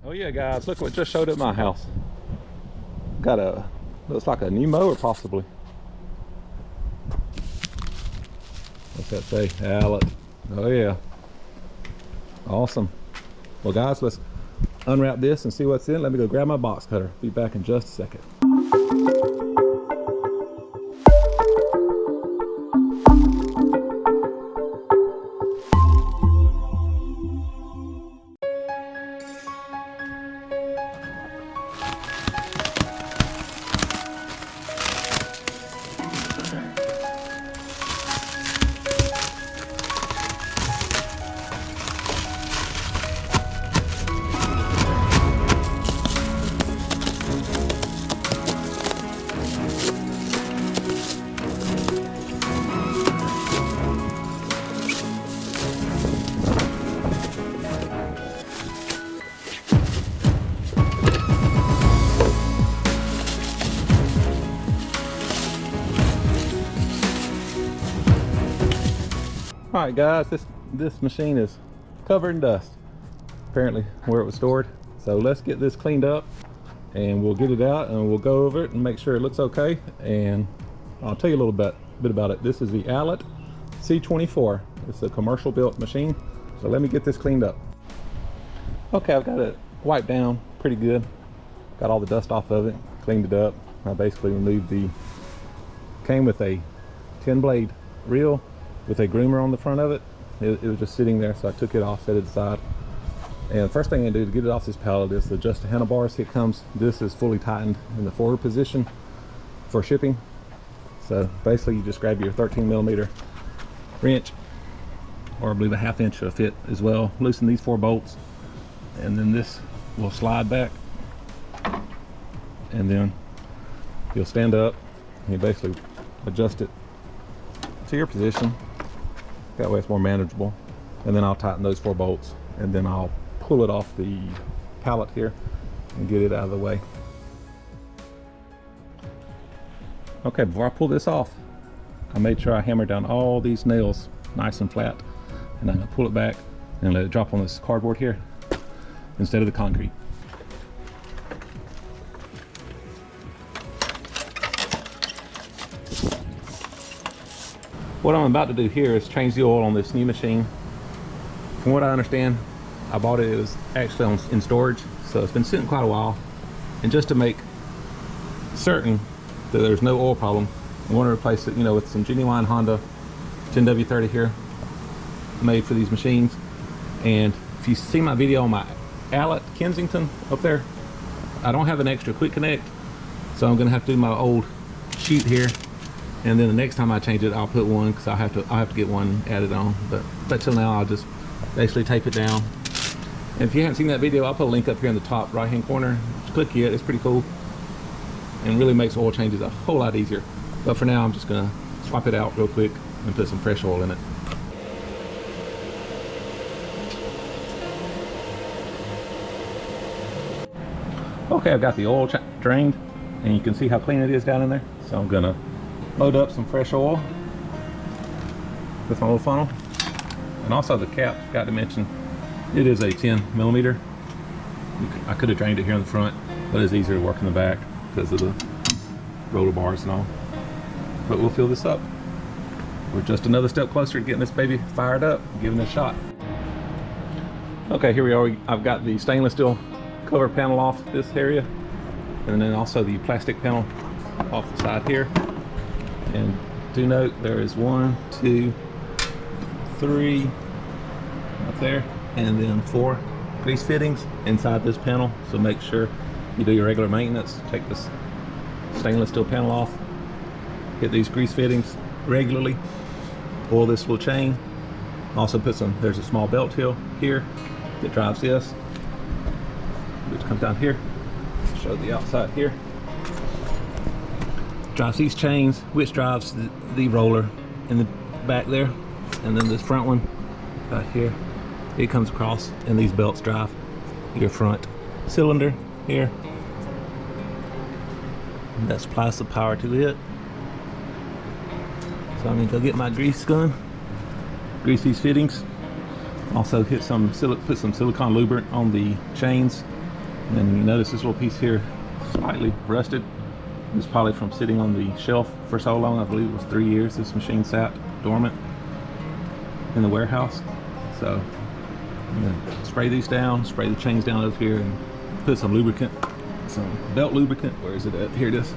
Oh yeah guys, look what just showed at my house. Got a, looks like a new mower possibly. What's that say? Allett. Oh yeah. Awesome. Well guys, let's unwrap this and see what's in. Let me go grab my box cutter. Be back in just a second. Alright guys, this machine is covered in dust, apparently where it was stored. So let's get this cleaned up and we'll get it out and we'll go over it and make sure it looks okay. And I'll tell you a little bit about it. This is the Allett C24. It's a commercial built machine. So let me get this cleaned up. Okay, I've got it wiped down pretty good. Got all the dust off of it, cleaned it up. I basically removed came with a 10 blade reel with a groomer on the front of it. It was just sitting there, so I took it off, set it aside. And the first thing I do to get it off this pallet is to adjust the handlebars. This is fully tightened in the forward position for shipping. So basically you just grab your 13mm wrench, or I believe a 1/2 inch will fit as well. Loosen these 4 bolts, and then this will slide back. And then you'll stand up and you basically adjust it to your position. That way it's more manageable. And then I'll tighten those 4 bolts and then I'll pull it off the pallet here and get it out of the way. Okay, before I pull this off, I made sure I hammered down all these nails nice and flat, and I'm gonna pull it back and let it drop on this cardboard here instead of the concrete. What I'm about to do here is change the oil on this new machine. From what I understand, I bought it was actually in storage, so it's been sitting quite a while. And just to make certain that there's no oil problem, I want to replace it, with some genuine Honda 10W30 here, made for these machines. And if you see my video on my Allett Kensington up there, I don't have an extra quick connect, so I'm gonna have to do my old sheet here. And then the next time I change it, I'll put one, because I'll have to get one added on. But till now, I'll just basically tape it down. And if you haven't seen that video, I'll put a link up here in the top right hand corner. Just click it, it's pretty cool. And really makes oil changes a whole lot easier. But for now, I'm just gonna swap it out real quick and put some fresh oil in it. Okay, I've got the oil drained, and you can see how clean it is down in there. So I'm gonna load up some fresh oil with my little funnel. And also the cap, forgot to mention, it is a 10mm. I could have drained it here in the front, but it's easier to work in the back because of the roller bars and all. But we'll fill this up. We're just another step closer to getting this baby fired up, giving it a shot. Okay, here we are. I've got the stainless steel cover panel off this area, and then also the plastic panel off the side here. And do note there is 1, 2, 3 up there, and then 4 grease fittings inside this panel. So make sure you do your regular maintenance. Take this stainless steel panel off, get these grease fittings regularly, oil this little chain. Also put there's a small belt here that drives this, which comes down here. Show the outside here. Drives these chains, which drives the roller in the back there, and then this front one right here, it comes across, and these belts drive your front cylinder here. And that supplies the power to it. So I'm gonna go get my grease gun, grease these fittings. Also put some silicone lubricant on the chains And then you notice this little piece here, slightly rusted. It's probably from sitting on the shelf for so long. I believe it was 3 years this machine sat dormant in the warehouse. So I'm gonna spray these down, spray the chains down over here, and put some lubricant, some belt lubricant. Where is it at? Here it is.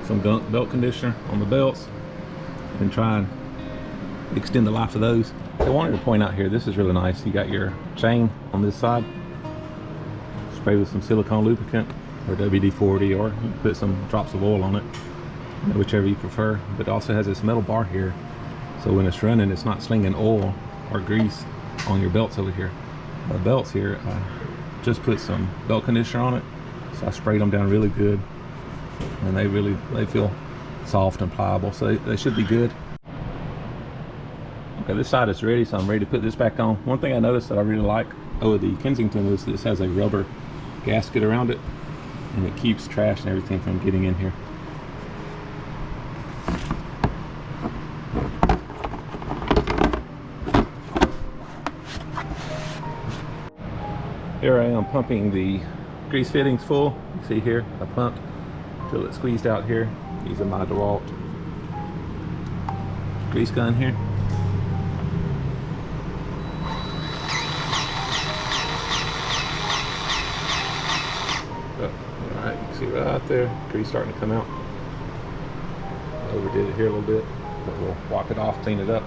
Some belt conditioner on the belts, and try and extend the life of those. I wanted to point out here, this is really nice. You got your chain on this side, spray with some silicone lubricant or WD-40, or you can put some drops of oil on it, whichever you prefer. But it also has this metal bar here, so when it's running, it's not slinging oil or grease on your belts over here. The belts here, I just put some belt conditioner on it, so I sprayed them down really good, and they feel soft and pliable, so they should be good. Okay, this side is ready, so I'm ready to put this back on. One thing I noticed that I really like over the Kensington is this has a rubber gasket around it, and it keeps trash and everything from getting in here. Here I am pumping the grease fittings full. You see here, I pumped till it squeezed out here using my DeWalt grease gun here. Alright, you can see right there, grease starting to come out. Overdid it here a little bit, but we'll wipe it off, clean it up,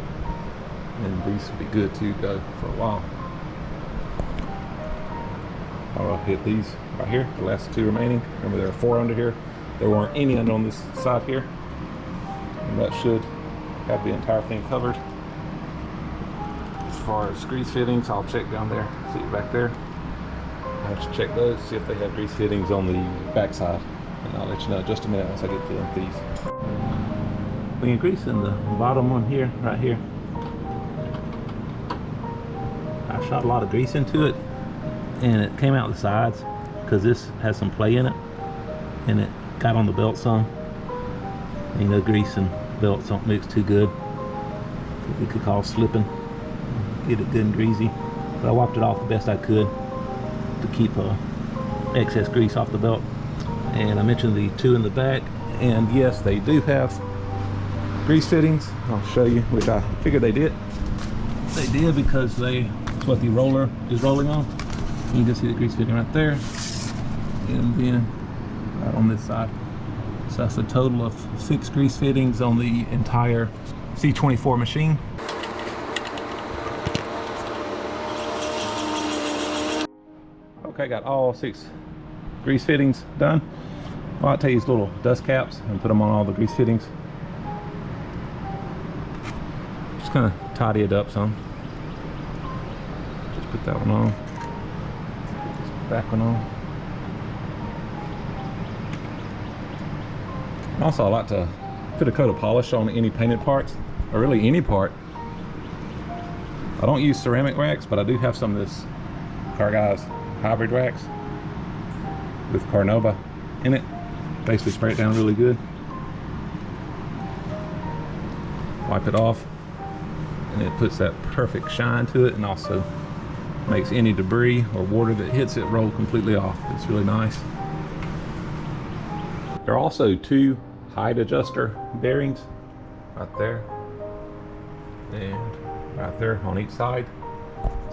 and these will be good to go for a while. I'll hit these right here, the last 2 remaining. Remember, there are 4 under here. There weren't any under on this side here, and that should have the entire thing covered. As far as grease fittings, I'll check down there. See it back there. I'll have to check those, see if they have grease fittings on the back side, and I'll let you know in just a minute once I get to these. We can grease in the bottom one here, right here. I shot a lot of grease into it, and it came out the sides because this has some play in it, and it got on the belt some. And you know, grease and belts don't mix too good. It could cause slipping, get it good and greasy. But I wiped it off the best I could to keep excess grease off the belt. And I mentioned the 2 in the back, and yes, they do have grease fittings. I'll show you, which I figured they did. They did because that's what the roller is rolling on. You can see the grease fitting right there, and then right on this side. So that's a total of 6 grease fittings on the entire C24 machine. Okay, got all 6 grease fittings done. Well, I'll take these little dust caps and put them on all the grease fittings. Just kind of tidy it up some. Just put that one on. Back one on. And also, I like to put a coat of polish on any painted parts, or really any part. I don't use ceramic racks, but I do have some of this Car Guys hybrid racks with Carnauba in it. Basically spray it down really good, wipe it off, and it puts that perfect shine to it, and also makes any debris or water that hits it roll completely off. It's really nice. There are also 2 height adjuster bearings right there and right there on each side.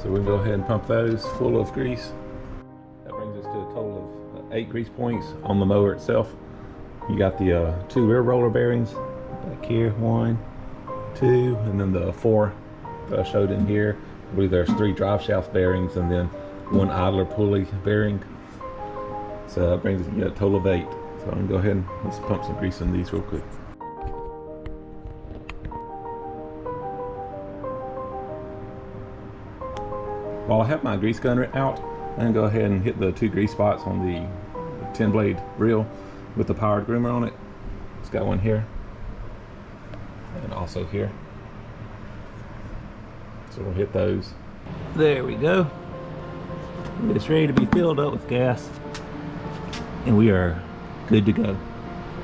So we'll go ahead and pump those full of grease. That brings us to a total of 8 grease points on the mower itself. You got the 2 rear roller bearings back here, 1, 2, and then the 4 that I showed in here. I believe there's 3 drive shaft bearings and then 1 idler pulley bearing. So that brings you a total of 8. So I'm gonna go ahead and let's pump some grease in these real quick. While I have my grease gun out, I'm gonna go ahead and hit the 2 grease spots on the 10 blade reel with the powered groomer on it. It's got one here and also here. So we'll hit those. There we go. It's ready to be filled up with gas, and we are good to go.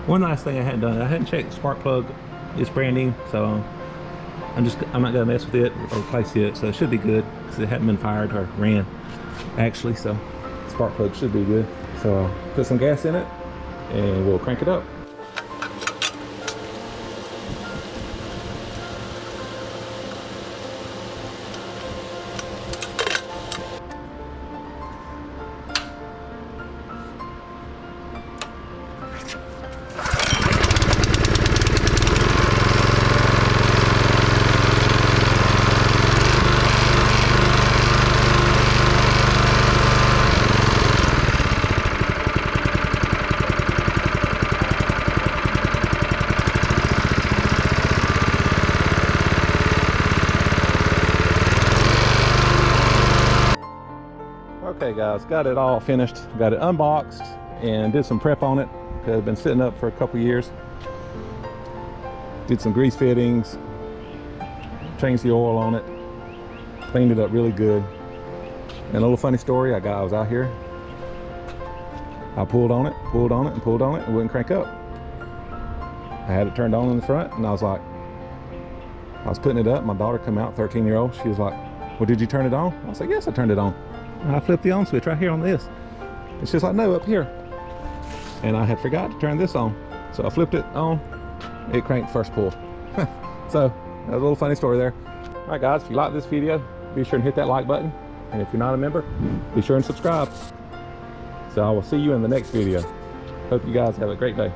One last thing I hadn't done, I hadn't checked the spark plug. It's brand new, so I'm not gonna mess with it or replace it. So it should be good because it hadn't been fired or ran actually. So it's spark plug should be good. So I'll put some gas in it and we'll crank it up. Okay guys, got it all finished, got it unboxed and did some prep on it because it's been sitting up for a couple years. Did some grease fittings, changed the oil on it, cleaned it up really good. And a little funny story, I was out here, I pulled on it and pulled on it, and wouldn't crank up. I had it turned on in the front and I was putting it up, my daughter come out, 13-year-old, she was like, well, did you turn it on? I was like, yes, I turned it on. I flipped the on switch right here on this. And she's like, no, up here. And I had forgot to turn this on. So I flipped it on, it cranked first pull. So, a little funny story there. All right guys, if you like this video, be sure and hit that like button. And if you're not a member, be sure and subscribe. So I will see you in the next video. Hope you guys have a great day.